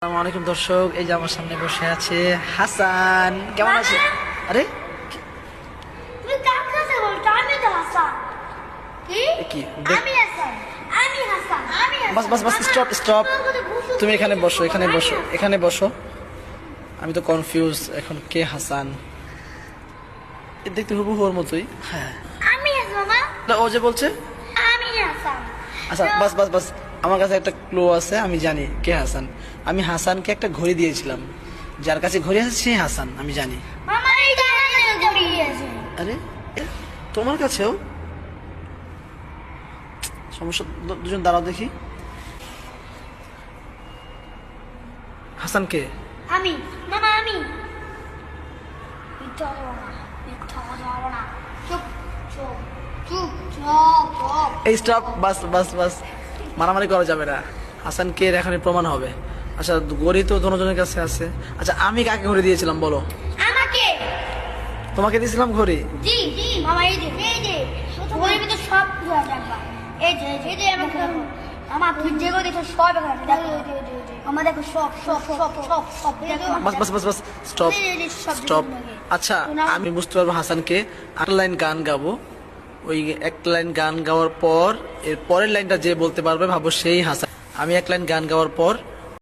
আসসালামু আলাইকুম দর্শক, এই যে আমার সামনে বসে আছে হাসান। কেমন আছে? আরে তুমি কাকে কাছে বলছো? আমি তো হাসান। কি? কি আমি হাসান। আমি হাসান। আমি হাসান। বাস বাস বাস, স্টপ স্টপ। তুমি এখানে বসো, এখানে বসো, এখানে বসো। আমি তো কনফিউজ এখন, কে হাসান? এ দেখতে হুবহু ওর মতোই। হ্যাঁ, আমি হাসান মা। না, ও যে বলছে। আমি হাসান। আচ্ছা বাস বাস বাস, আমার কাছে একটা ক্লু আছে, আমি জানি কে হাসান। আমি হাসানকে একটা ঘড়ি দিয়েছিলাম, যার কাছে ঘড়ি আছে সে হাসান, আমি জানি। মামা এই গায়ে জড়িয়ে আছে। আরে এ, তোমার কাছেও সমস্যা। দুজন দাঁড়াও দেখি। হাসান কে? আমি মামা আমি। মিথ্যা বলো না। মিথ্যা বলো না। চুপ চুপ চুপ চুপ চুপ। এই স্টপ, বাস বাস বাস, মারামারি করা যাবে না। হাসান কে এখনই প্রমাণ হবে। আচ্ছা, ঘড়ি তো দুজনের কাছে আছে। আচ্ছা, আমি কাকে ঘড়ি দিয়েছিলাম বলো? আমাকে। তোমাকে দিয়েছিলাম ঘড়ি। জি জি মামা এই যে ঘরের ভিতর সব কিছু আছে একবার। এই যে আমাকে দেখো। আমার তুই যেগুলো দেখো সব এখানে দেখো। আমার দেখো সব সব সব সব সব দেখো। বাস বাস বাস বাস, স্টপ স্টপ। আচ্ছা, আমি বুঝতে পারবো হাসানকে। আট লাইন গান গাবো, ওই এক লাইন গান গাওয়ার পর এর পরের লাইনটা যে বলতে পারবে ভাবো সেই হাসান। আমি এক লাইন গান গাওয়ার পর